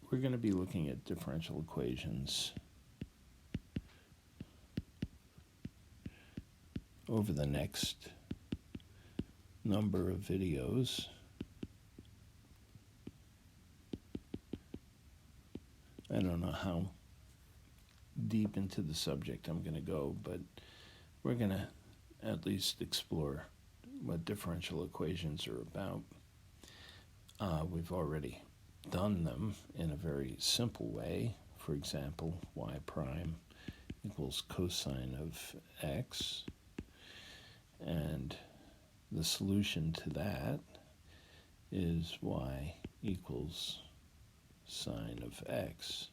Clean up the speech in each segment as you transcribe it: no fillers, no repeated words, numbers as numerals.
we're going to be looking at differential equations over the next number of videos. I don't know how deep into the subject I'm going to go, but we're going to at least explore what differential equations are about. We've already done them in a very simple way. For example, y prime equals cosine of x, and the solution to that is y equals sine of x.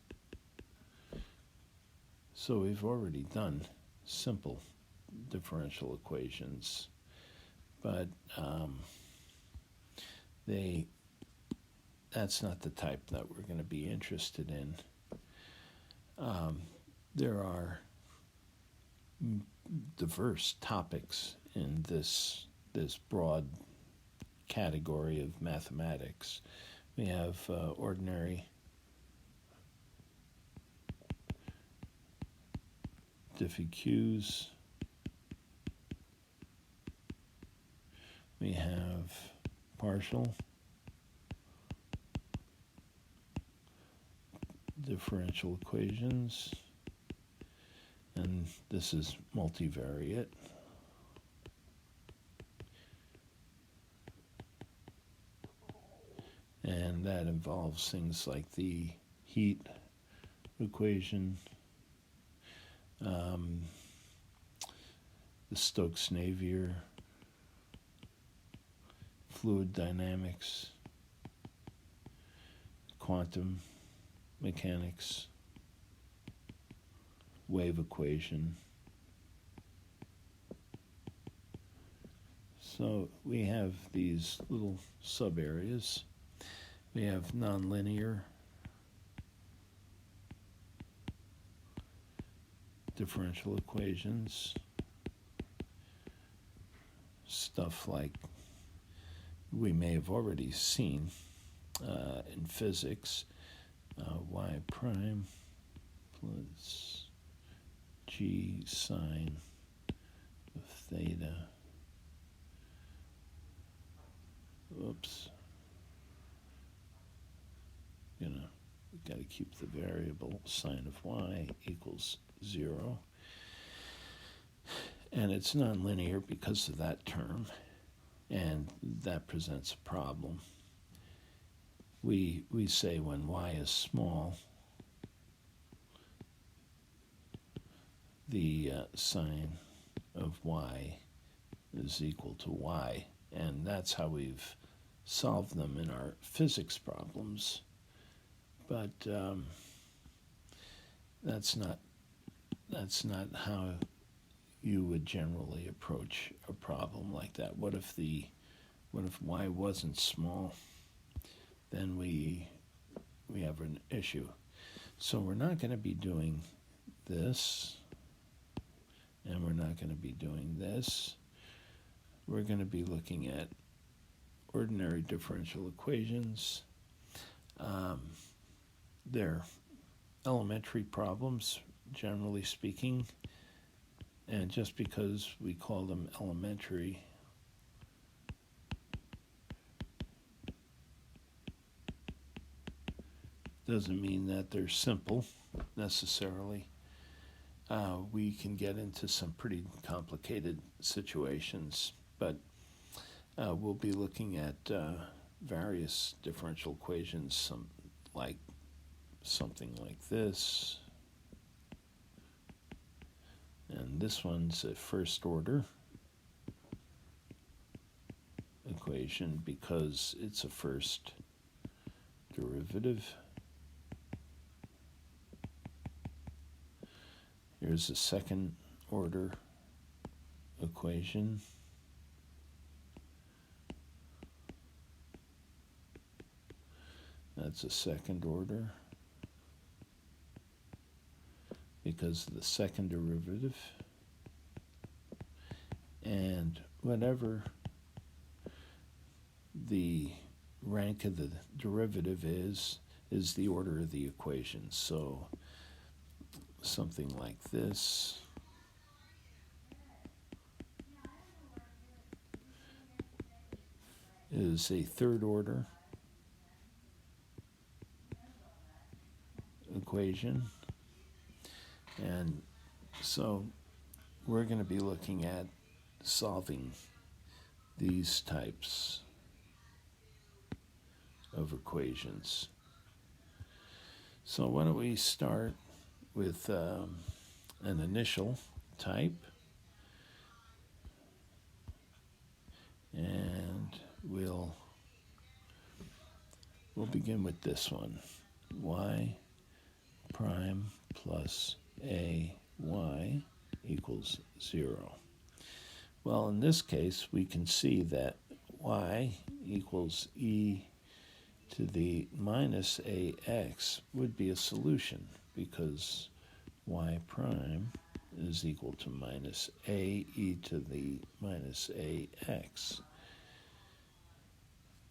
So we've already done simple differential equations, but that's not the type that we're going to be interested in. There are diverse topics in this broad category of mathematics. We have ordinary diffs. We have partial differential equations, and this is multivariate. And that involves things like the heat equation, the Stokes-Navier, fluid dynamics, quantum mechanics, wave equation. So we have these little sub-areas. We have nonlinear differential equations, stuff like we may have already seen in physics, y prime plus g sine of theta. Oops. We've got to keep the variable sine of y equals 0. And it's nonlinear because of that term, and that presents a problem. We say when y is small, the sine of y is equal to y, and that's how we've solved them in our physics problems. But that's not how you would generally approach a problem like that. What if y wasn't small? Then we have an issue. So we're not going to be doing this, and we're not going to be doing this. We're going to be looking at ordinary differential equations. They're elementary problems, generally speaking, and just because we call them elementary doesn't mean that they're simple necessarily. We can get into some pretty complicated situations, but we'll be looking at various differential equations, something like this. And this one's a first order equation because it's a first derivative. Here's a second order equation. That's a second order because of the second derivative. And whatever the rank of the derivative is, is the order of the equation. So something like this is a third order equation. And so we're going to be looking at solving these types of equations. So why don't we start with an initial type, and we'll begin with this one, y prime plus a y equals 0. Well, in this case, we can see that y equals e to the minus ax would be a solution, because y prime is equal to minus a e to the minus ax.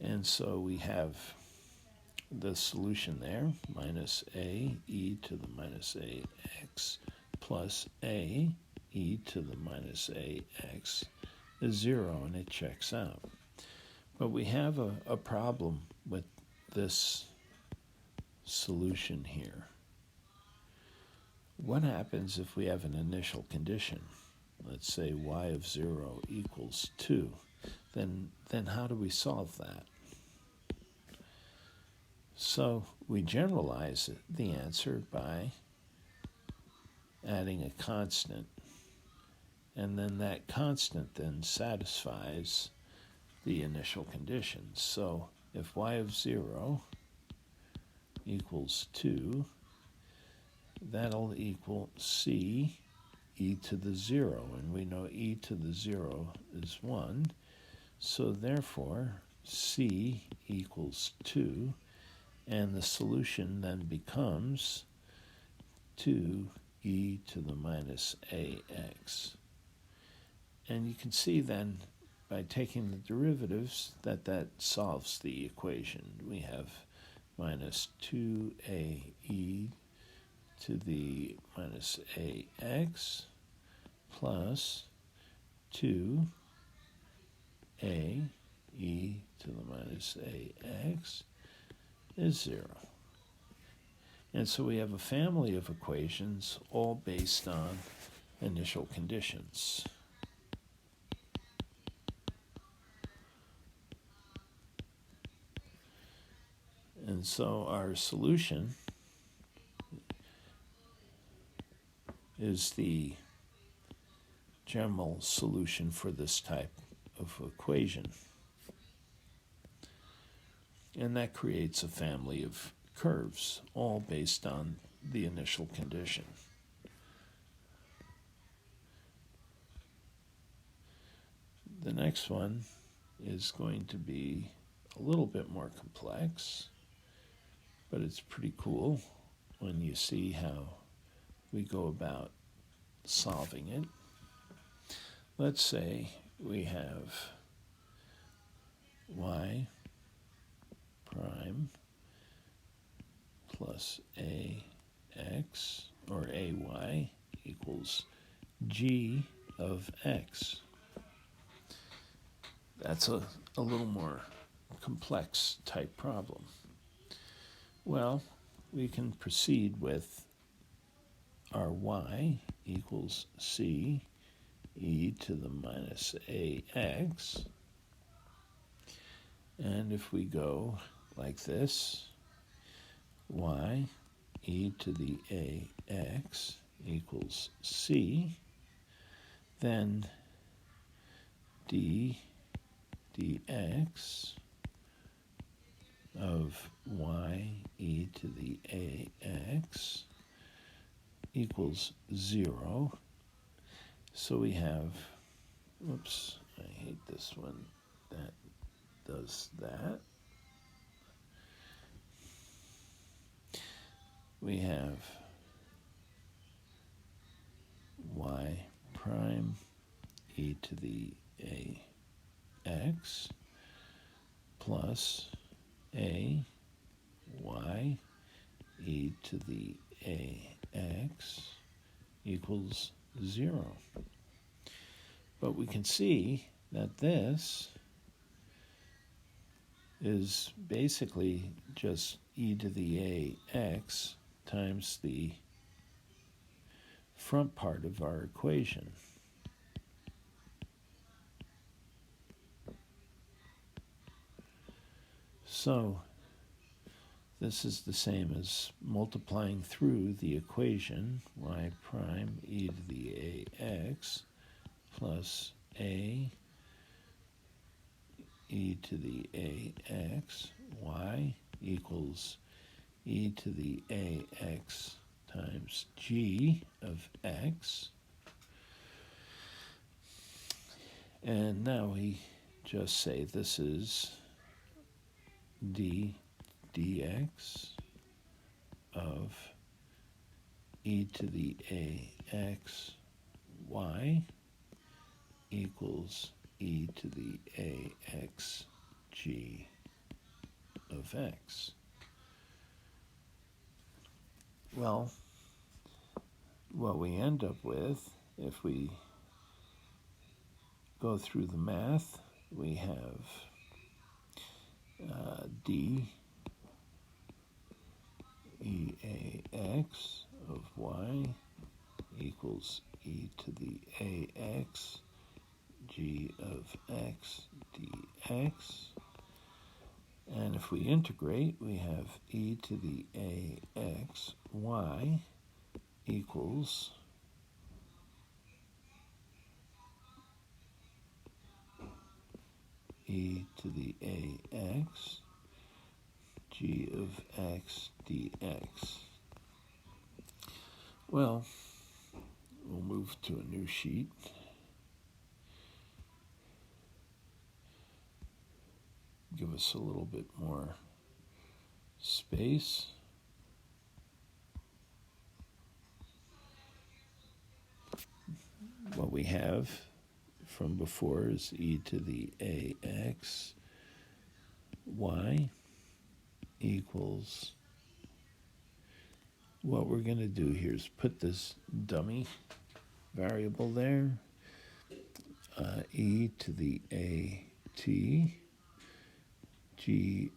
And so we have the solution there, minus a e to the minus ax plus a e to the minus ax is 0, and it checks out. But we have a problem with this solution here. What happens if we have an initial condition? Let's say y of 0 equals 2. Then how do we solve that? So we generalize the answer by adding a constant, and then that constant then satisfies the initial condition. So if y of 0 equals 2, that'll equal c e to the 0, and we know e to the 0 is 1, so therefore c equals 2, and the solution then becomes 2e to the minus ax. And you can see then, by taking the derivatives, that solves the equation. We have minus 2ae to the minus ax plus 2a e to the minus ax is 0. And so we have a family of equations all based on initial conditions. And so our solution is the general solution for this type of equation. And that creates a family of curves, all based on the initial condition. The next one is going to be a little bit more complex, but it's pretty cool when you see how we go about solving it. Let's say we have y prime plus ax, or ay, equals g of x. That's a little more complex type problem. Well, we can proceed with our y equals c e to the minus ax. And if we go like this, y e to the ax equals c, then dx of y e to the ax equals 0. So we have, whoops, I hate this one, that does that. We have y prime e to the ax plus a y e to the ax equals 0. But we can see that this is basically just e to the ax times the front part of our equation. So this is the same as multiplying through the equation y prime e to the ax plus a e to the ax y equals e to the ax times g of x. And now we just say this is dx of e to the ax y equals e to the ax g of x. Well, what we end up with, if we go through the math, we have d eax of y equals e to the ax g of x dx. And if we integrate, we have e to the ax y equals e to the ax g of x dx. Well, we'll move to a new sheet. Give us a little bit more space. What we have from before is e to the ax y equals, what we're going to do here is put this dummy variable there, e to the at g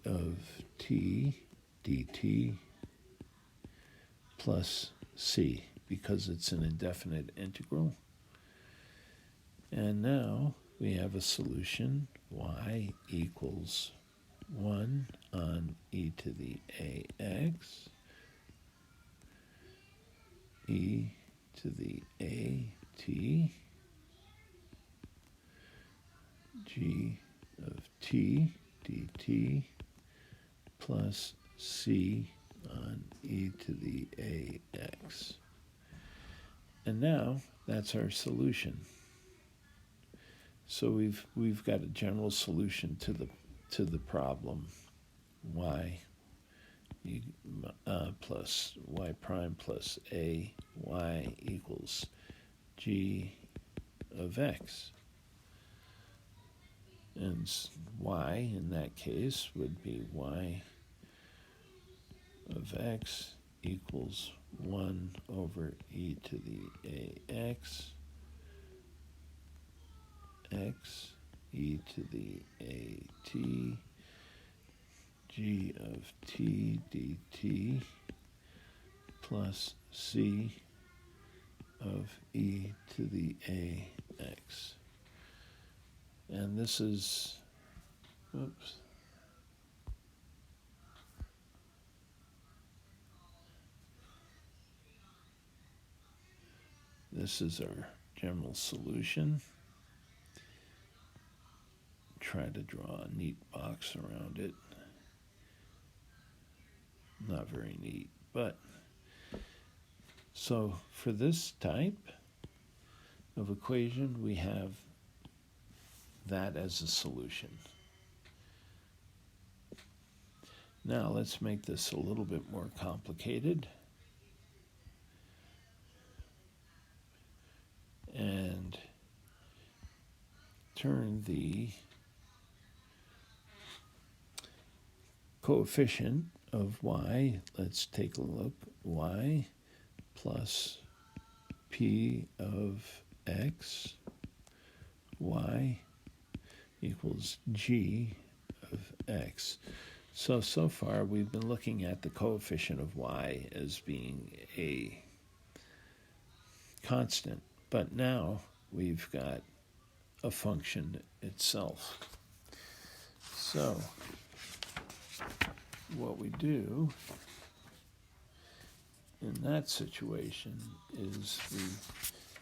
of t dt plus c, because it's an indefinite integral. And now we have a solution, y equals 1 on e to the ax, e to the at g of t dt plus c on e to the ax. And now that's our solution. So we've got a general solution to the problem, y plus y prime plus a y equals g of x. And y in that case would be y of x equals 1 over e to the ax x e to the at g of t dt plus c of e to the ax. And this is, this is our general solution. Try to draw a neat box around it. Not very neat, but so for this type of equation, we have that as a solution. Now let's make this a little bit more complicated. And turn the coefficient of y, let's take a look, y plus p of x, y equals g of x. So far we've been looking at the coefficient of y as being a constant, but now we've got a function itself. So what we do in that situation is we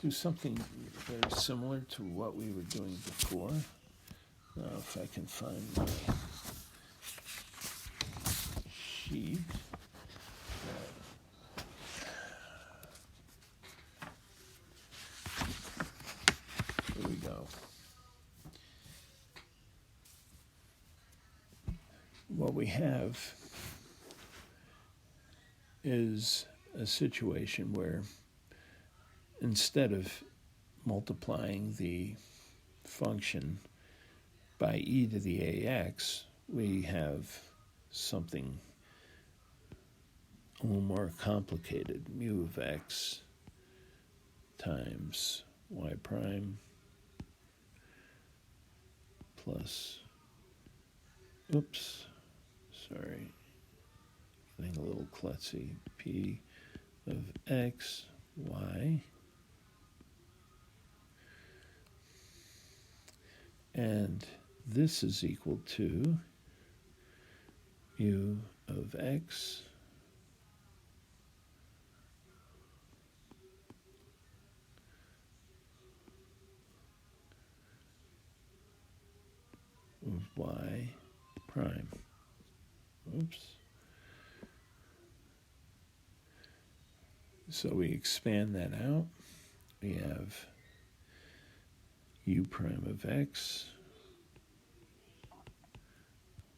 do something very similar to what we were doing before. Now if I can find my sheet. Here we go. What we have is a situation where instead of multiplying the function by e to the ax, we have something a little more complicated. Mu of x times y prime plus, sorry, getting a little klutzy, p of x, y, and this is equal to mu of x of y prime. So we expand that out. We have u prime of x,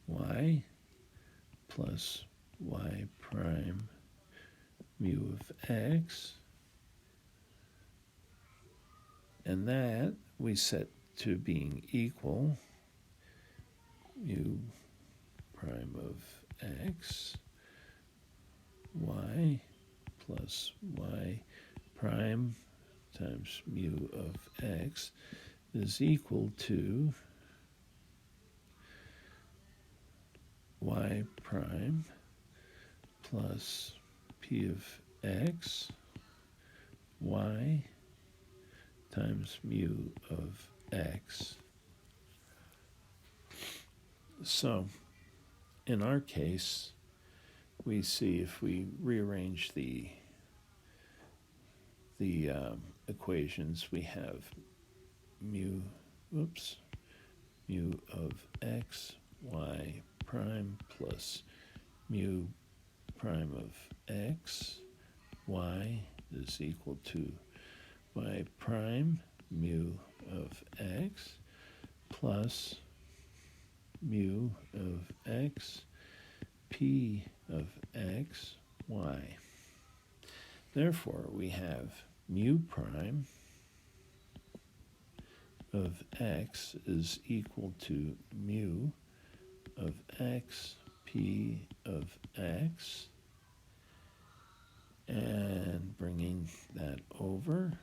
y, plus y prime mu of x. And that we set to being equal mu prime of x, y plus y prime times mu of x is equal to y prime plus p of x, y times mu of x. So in our case, we see if we rearrange the equations, we have mu of x, y prime plus mu prime of x, y is equal to y prime mu of x plus mu of x, p of x, y. Therefore, we have mu prime of x is equal to mu of x, p of x, and bringing that over,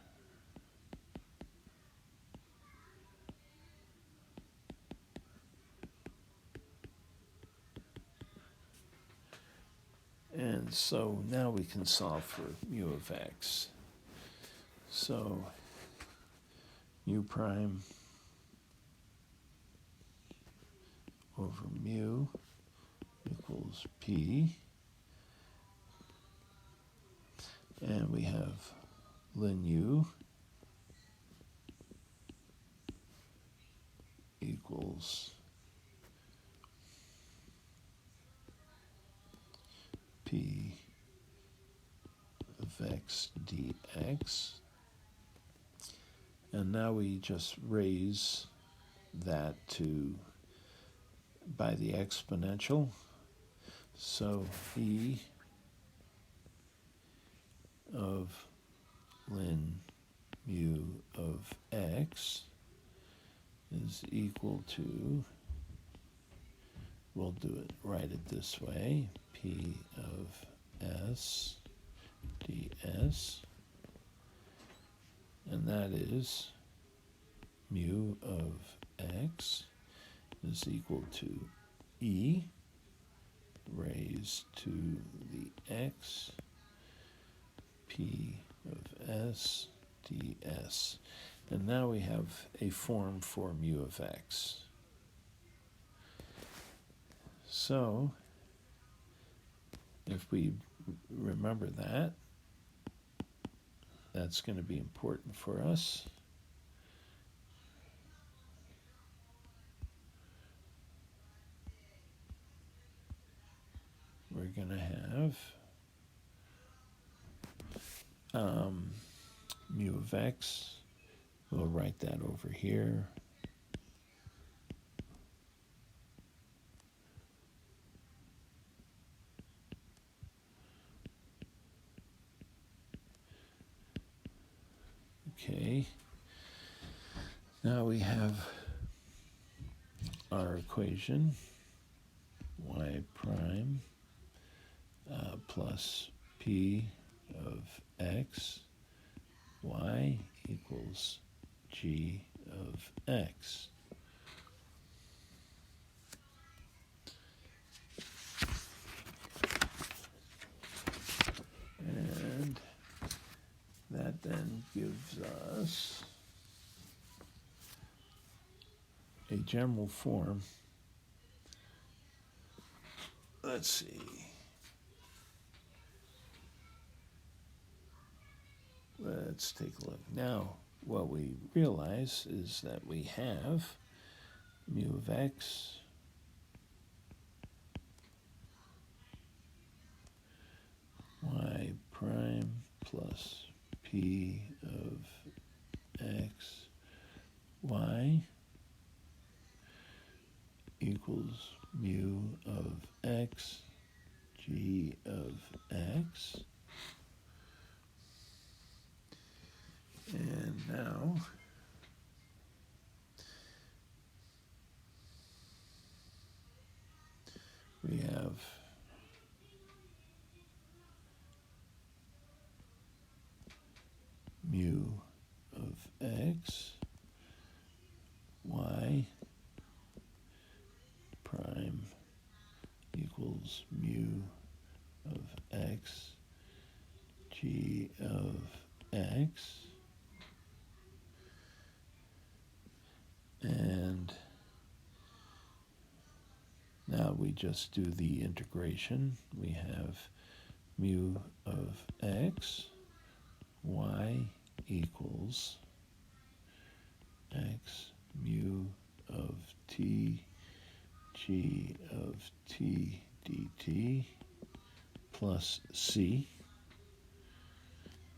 and so now we can solve for mu of x. So mu prime over mu equals p, and we have ln u equals p of x dx. And now we just raise that by the exponential. So e of ln mu of x is equal to we'll write it this way, P of S ds, and that is mu of x is equal to e raised to the x P of S ds. And now we have a form for mu of x. So, if we remember that, that's going to be important for us. We're going to have mu of x. We'll write that over here. Okay. Now we have our equation, y prime plus p of x, y equals g of x. And that then gives us a general form. Let's see. Let's take a look. Now, what we realize is that we have mu of x y prime plus p of x y equals mu of x g of x. And now we have mu of x y prime equals mu of x g of x. And now we just do the integration. We have mu of x, y equals x mu of t, g of t dt plus c.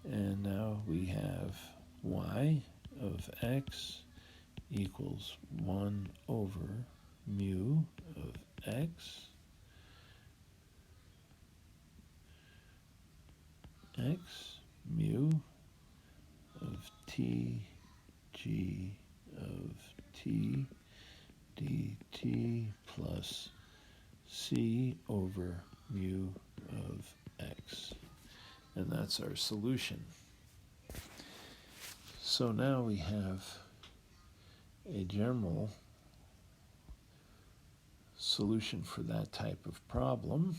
And now we have y of x equals 1 over mu of x, x mu of t, g of t dt plus c over mu of x. And that's our solution. So now we have a general solution for that type of problem.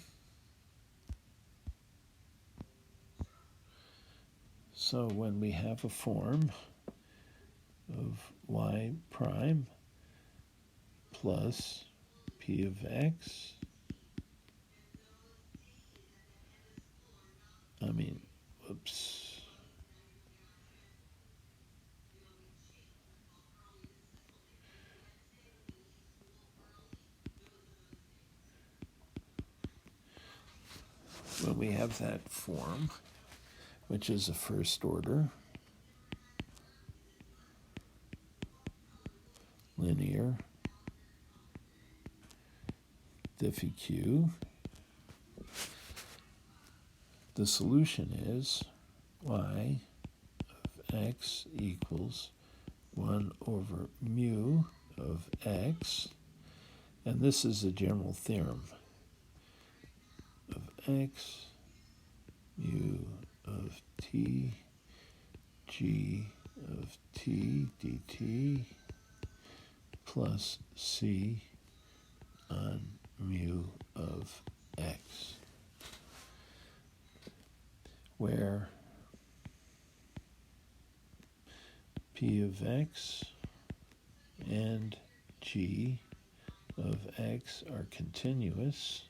So when we have a form of y prime plus p of x, when we have that form, which is a first order linear diffy q, the solution is y of x equals 1 over mu of x, And this is a general theorem of x mu of t g of t dt plus c on mu of x, where p of x and g of x are continuous,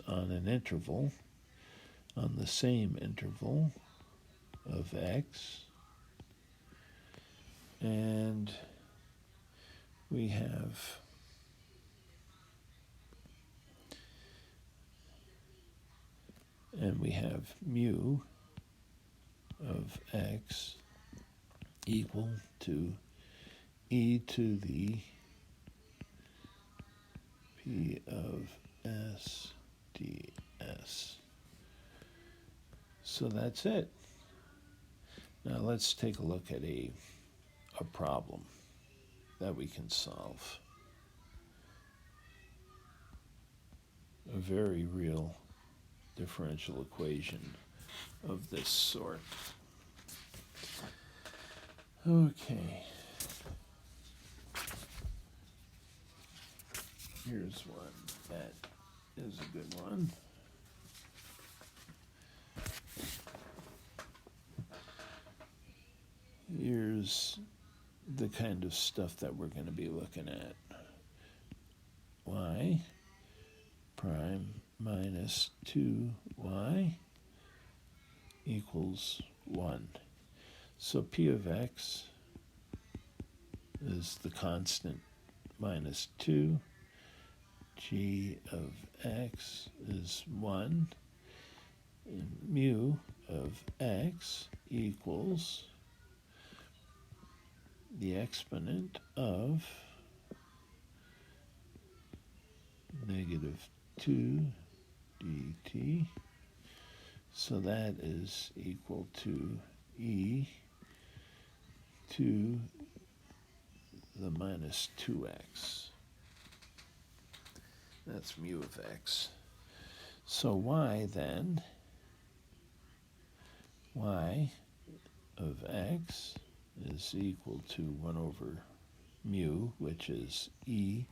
on an interval, on the same interval of x, and we have mu of x equal to e to the p of s ds. So that's it. Now let's take a look at a problem that we can solve. A very real differential equation of this sort. Okay. Here's one that is a good one. Here's the kind of stuff that we're going to be looking at. Y prime minus 2y equals 1. So p of x is the constant minus 2. G of x is 1. And mu of x equals the exponent of negative 2 dt. So that is equal to e to the minus 2x. That's mu of x. So y then, y of x is equal to 1 over mu, which is e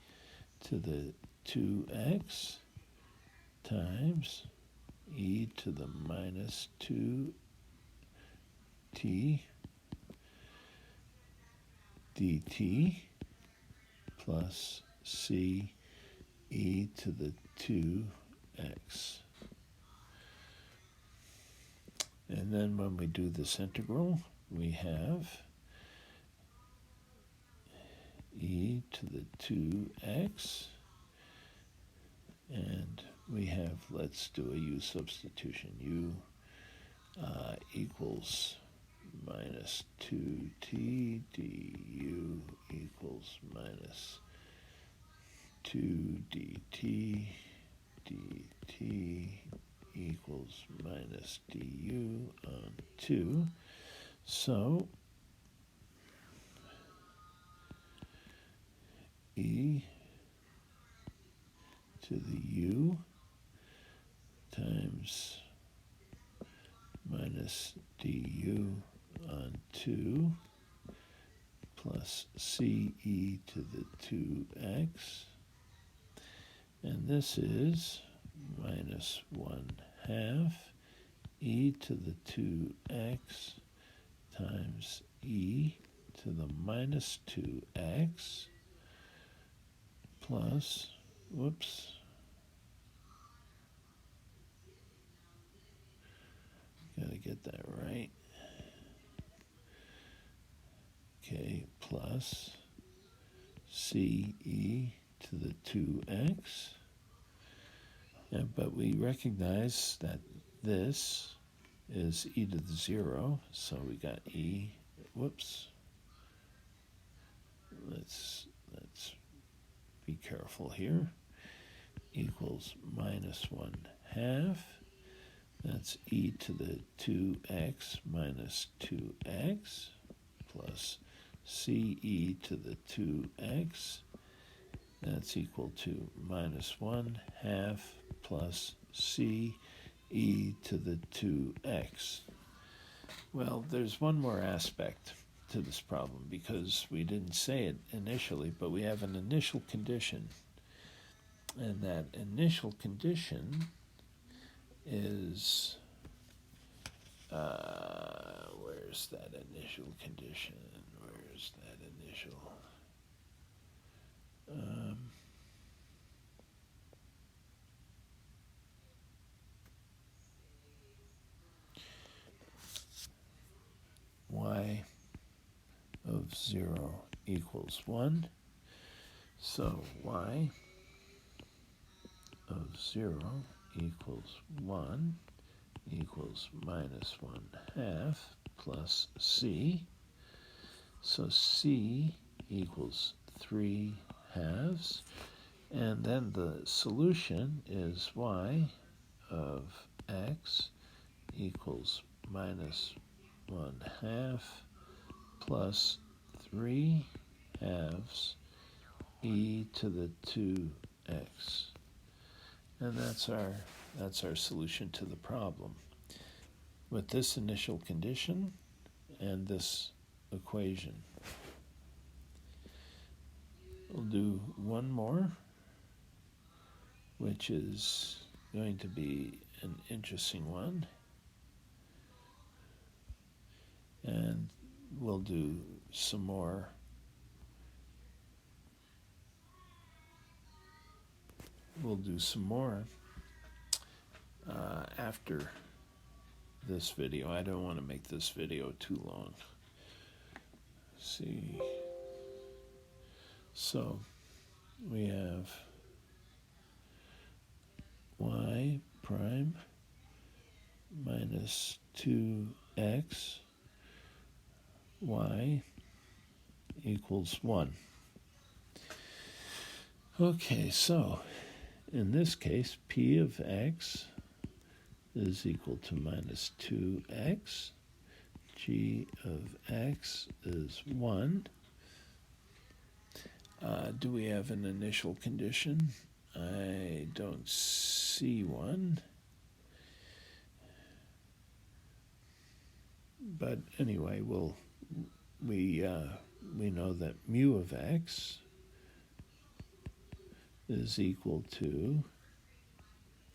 to the 2x times e to the minus 2t dt plus c e to the 2x. And then when we do this integral, we have e to the 2x, and we have, let's do a u substitution. U equals minus 2t du equals minus 2 dt dt equals minus du on 2. So e to the u times minus du on 2 plus c e to the 2x, and this is minus 1/2 e to the 2x times e to the minus 2x plus, gotta get that right. Okay, plus c e to the 2x. But we recognize that this is e to the 0, so we got e, let's be careful here, equals minus 1/2. That's e to the 2x minus 2x plus ce to the 2x. That's equal to minus 1/2 plus ce to the 2x. Well, there's one more aspect to this problem because we didn't say it initially, but we have an initial condition. And that initial condition is, where's that initial condition? Where's that initial? Y of 0 equals 1. So y of 0 equals 1 equals minus 1/2 plus c. So c equals 3/2. And then the solution is y of x equals minus 1/2 plus 3/2 to the 2x. And that's our solution to the problem. With this initial condition and this equation. We'll do one more, which is going to be an interesting one. And we'll do some more after this video. I don't want to make this video too long. Let's see. So we have y prime minus 2x y equals 1. Okay, so in this case, p of x is equal to minus 2x. G of x is 1. Do we have an initial condition? I don't see one. But anyway, we know that mu of x is equal to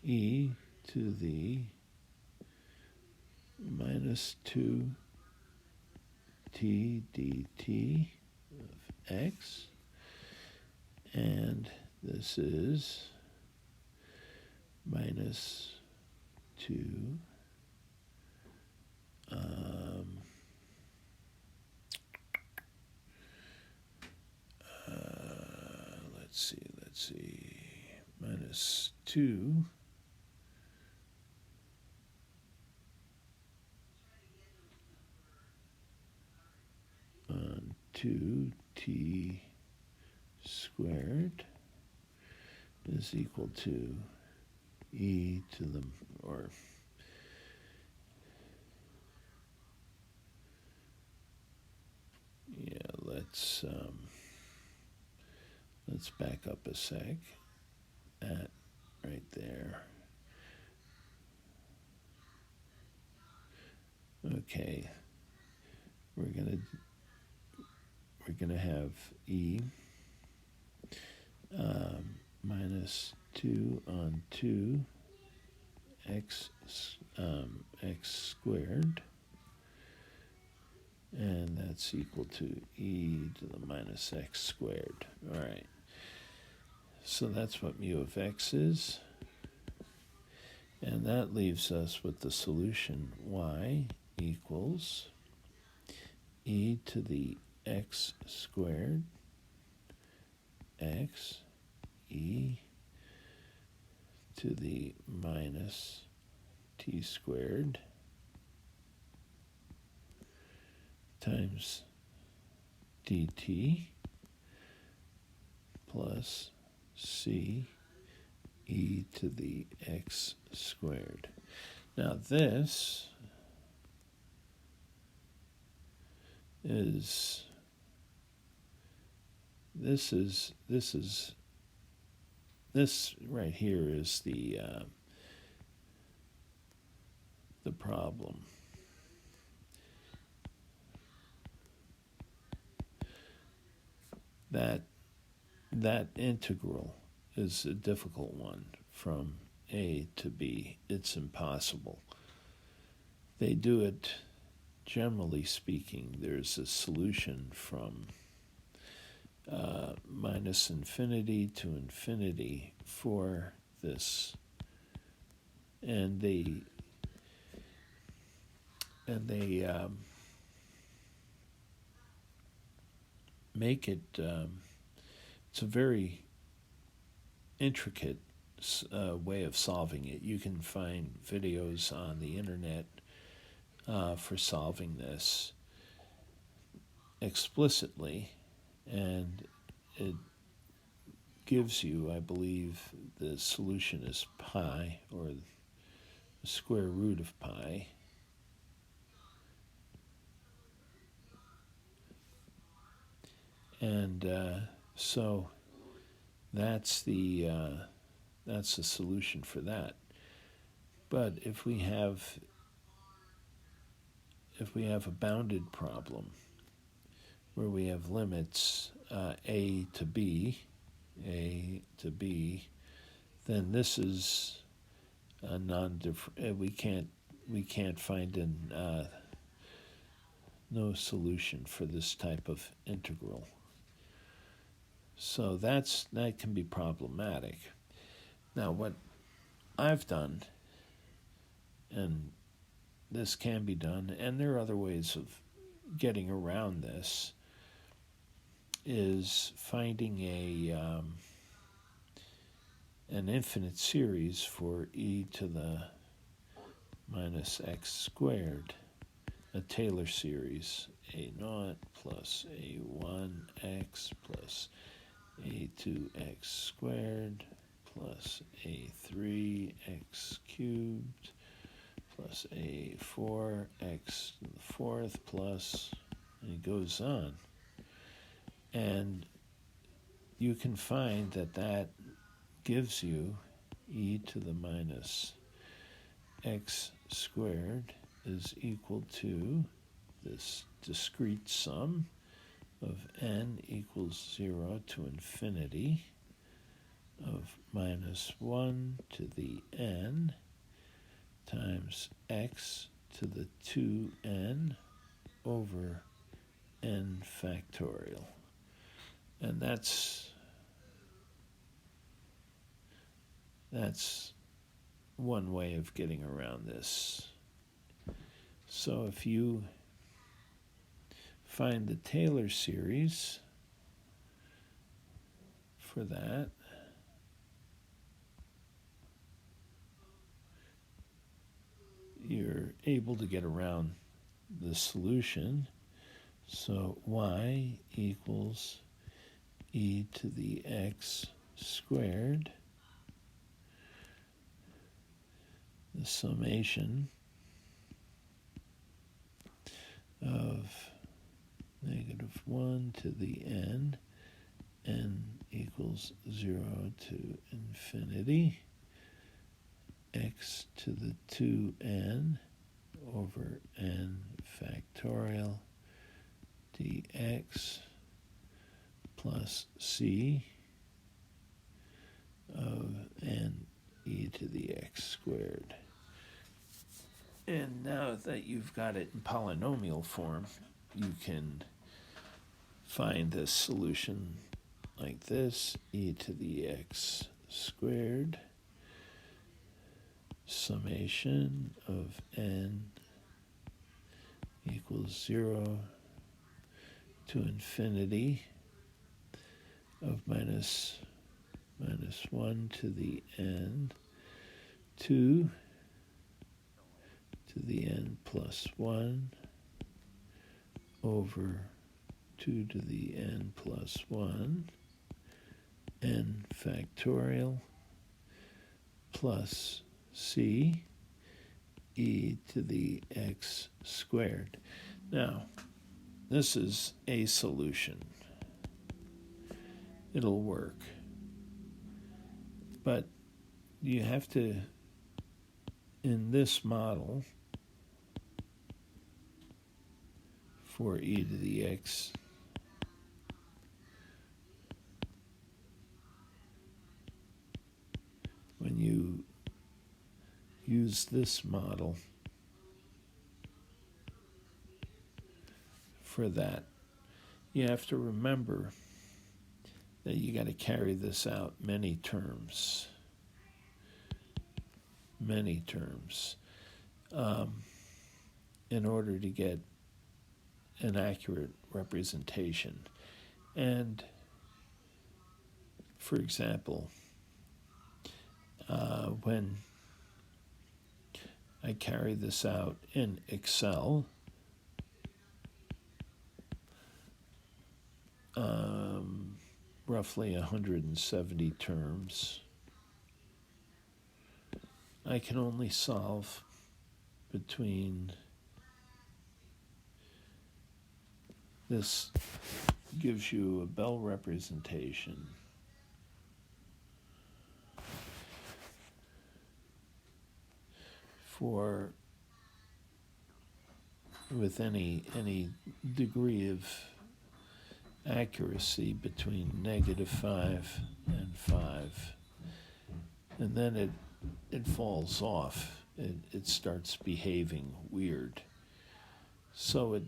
e to the minus 2t dt of x, and this is minus 2 let's see, minus 2 on 2t squared is equal to e to the, or yeah, let's back up a sec at right there. Okay, we're gonna have e minus 2 on 2 x squared, and that's equal to e to the minus x squared. All right, so that's what mu of x is, and that leaves us with the solution y equals e to the x squared x e to the minus t squared times dt plus c e to the x squared. Now this is this right here is the problem. That integral is a difficult one from A to B. It's impossible. They do it, generally speaking, there's a solution from minus infinity to infinity for this. And they make it, it's a very intricate way of solving it. You can find videos on the internet for solving this explicitly, and it gives you, I believe, the solution is pi, or the square root of pi. And so that's the solution for that. But if we have a bounded problem where we have limits a to b, then this is a non-different. We can't find no solution for this type of integral. So that can be problematic. Now, what I've done, and this can be done, and there are other ways of getting around this, is finding an infinite series for e to the minus x squared, a Taylor series, a0 plus a1x plus a2x squared plus a3x cubed plus a4x to the fourth plus, and it goes on. And you can find that gives you e to the minus x squared is equal to this discrete sum of n equals 0 to infinity of minus 1 to the n times x to the 2n over n factorial. And that's one way of getting around this. So if you find the Taylor series for that, you're able to get around the solution. So y equals e to the x squared, the summation of negative 1 to the n equals 0 to infinity, x to the 2n over n factorial dx plus c of n e to the x squared. And now that you've got it in polynomial form, you can find this solution like this: e to the x squared summation of n equals 0 to infinity of minus 1 to the n 2 to the n plus 1 over 2 to the n plus 1 n factorial plus c e to the x squared. Now, this is a solution. It'll work. But you have to, in this model, for e to the x, when you use this model for that, you have to remember that you got to carry this out many terms, in order to get an accurate representation. And, for example, when I carry this out in Excel, roughly 170 terms, I can only solve between, this gives you a Bell representation for, with any degree of accuracy between -5 and 5. And then it falls off. It starts behaving weird. So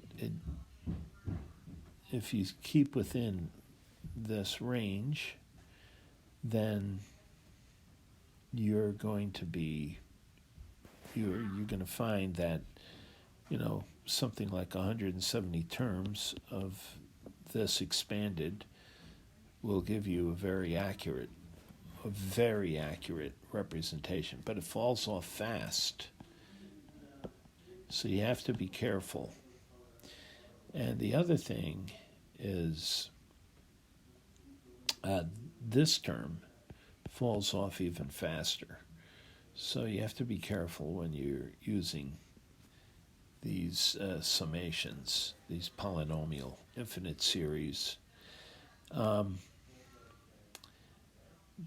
if you keep within this range, then you're going to find that, something like 170 terms of this expanded will give you a very accurate representation, but it falls off fast. So you have to be careful. And the other thing is this term falls off even faster. So you have to be careful when you're using these summations, these polynomial infinite series.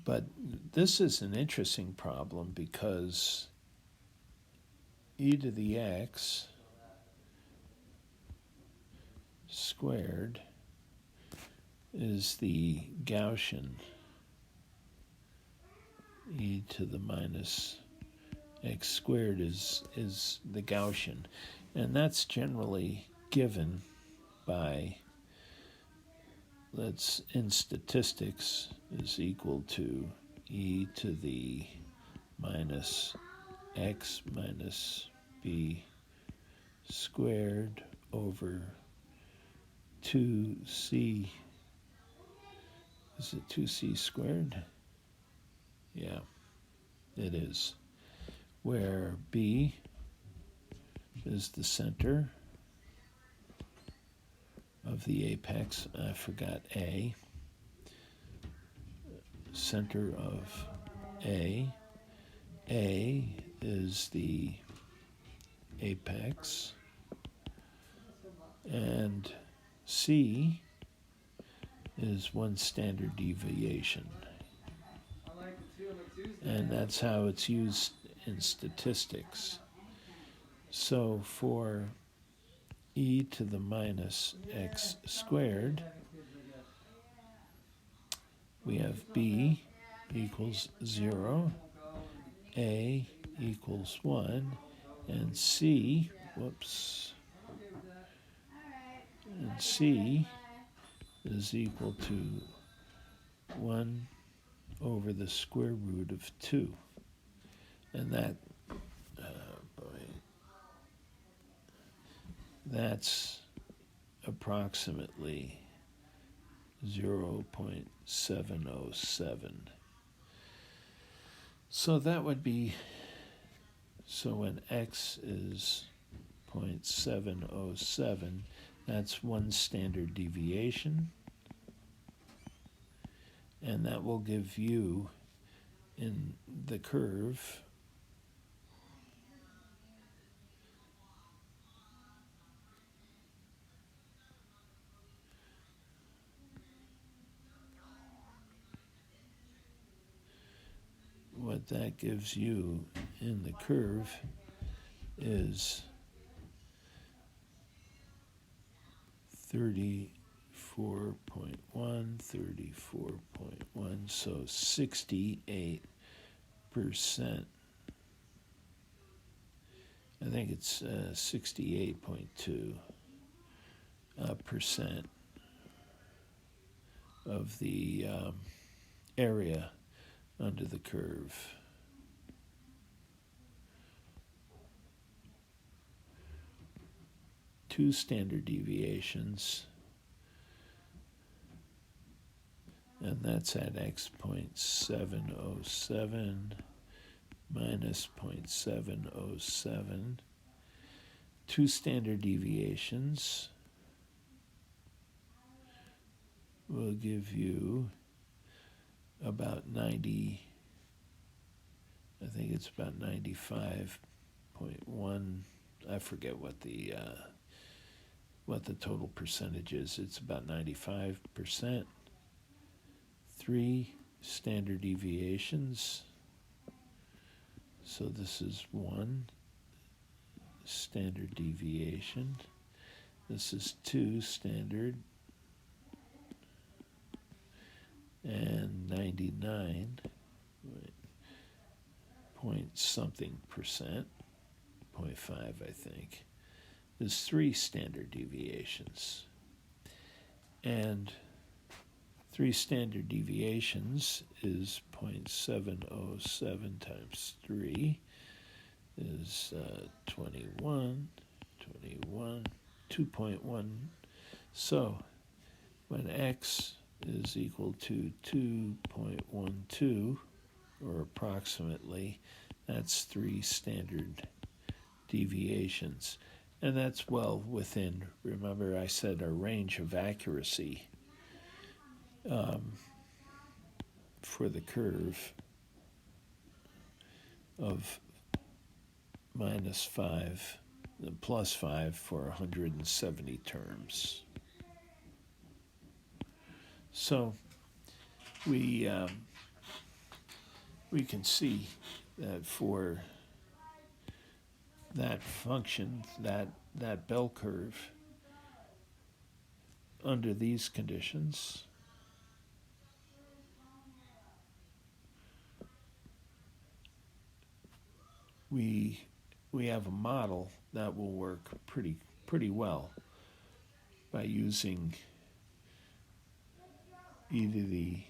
But this is an interesting problem because e to the x squared is the Gaussian e to the minus x squared is the Gaussian, and that's generally given by, in statistics, is equal to e to the minus x minus b squared over 2c. Is it 2c squared? Yeah, it is. Where b is the center of the apex. I forgot A. Center of A. A is the apex. And C is one standard deviation. And that's how it's used in statistics. So for e to the minus x squared, we have b equals 0, a equals 1, and c, and c is equal to 1 over the square root of 2. And that's approximately 0.707. So that would be, so when x is 0.707, that's one standard deviation, and that will give you, in the curve, what that gives you in the curve is 34.1, 34.1, so 68%. I think it's 68.2% of the area under the curve. Two standard deviations, and that's at x.707 minus 0.707. Two standard deviations will give you about 90, I think it's about 95.1, I forget what the total percentage is. It's about 95%. Three standard deviations. So this is one standard deviation. This is two standard. And 99 point something percent, 0.5 I think, is three standard deviations. And three standard deviations is 0.707 times 3 is 21, 2.1. So when x is equal to 2.12, or approximately, that's three standard deviations. And that's well within, remember I said, our range of accuracy for the curve of -5 and +5 for 170 terms. So we can see that for that function, that bell curve, under these conditions, we have a model that will work pretty well by using e to the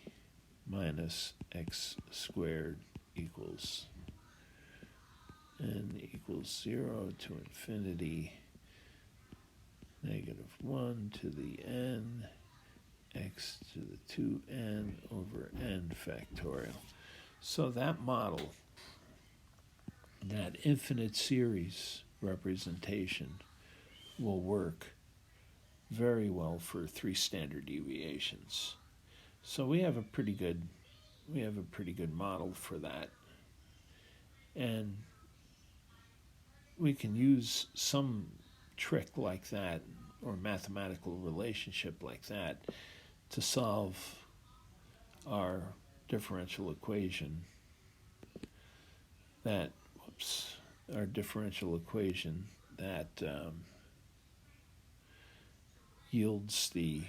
minus x squared equals n equals 0 to infinity -1 to the n x to the 2n over n factorial. So that model, that infinite series representation, will work very well for three standard deviations. So we have a pretty good model for that. And we can use some trick like that, or mathematical relationship like that, to solve our differential equation that yields the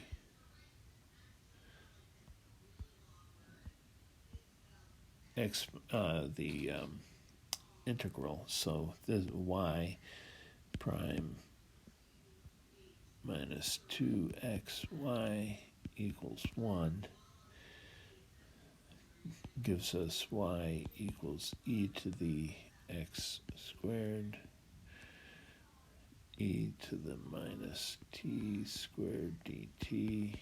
integral. So the y prime minus 2xy equals 1 gives us y equals e to the x squared, e to the minus t squared dt,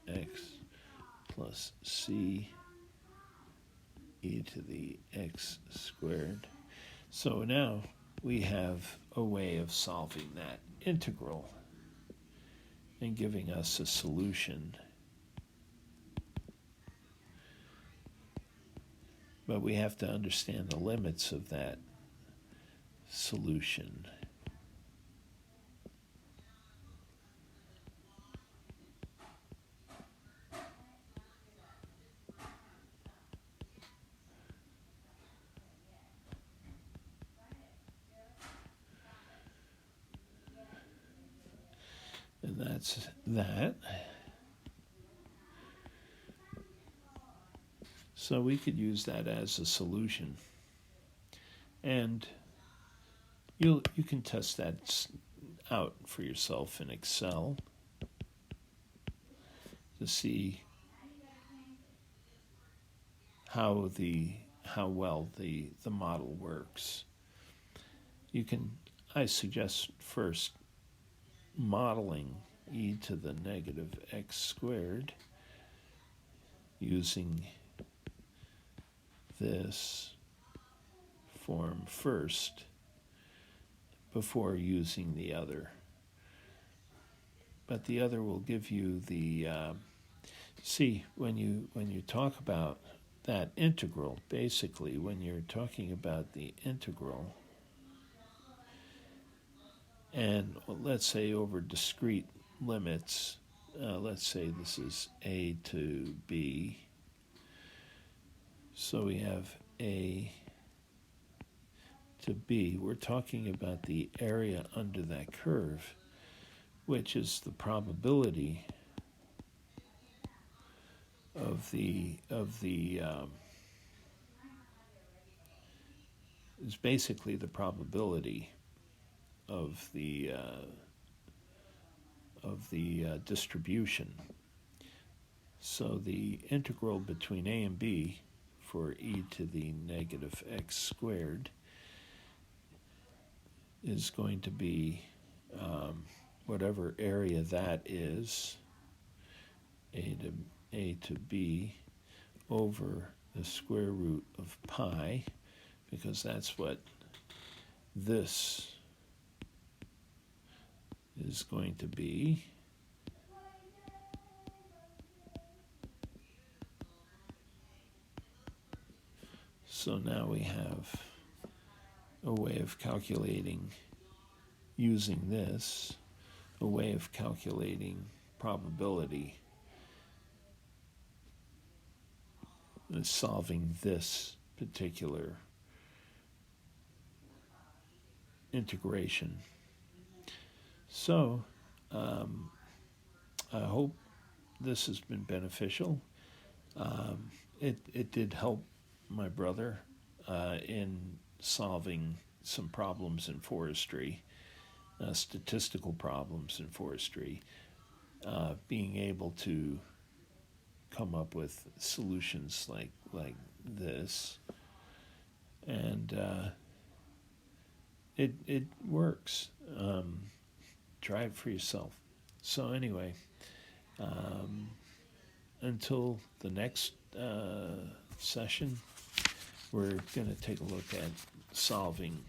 x plus c e to the x squared. So now we have a way of solving that integral and giving us a solution. But we have to understand the limits of that solution. that's that. So we could use that as a solution. And you can test that out for yourself in Excel to see how well the model works. I suggest first modeling e to the negative x squared using this form first before using the other. But the other will give you the see, when you talk about that integral, basically when you're talking about the integral, and let's say over discrete limits, let's say this is a to b, so we have a to b, we're talking about the area under that curve, which is the probability is basically the probability of the distribution. So the integral between a and b for e to the negative x squared is going to be whatever area that is, a to b, over the square root of pi, because that's what this is going to be. So now we have a way of calculating, using this, a way of calculating probability, solving this particular integration. So I hope this has been beneficial. It did help my brother in solving some problems in forestry, statistical problems in forestry, being able to come up with solutions like this, and it works. Try it for yourself. So anyway, until the next session, we're going to take a look at solving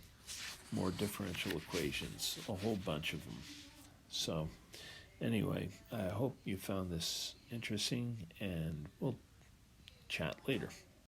more differential equations, a whole bunch of them. So anyway, I hope you found this interesting, and we'll chat later.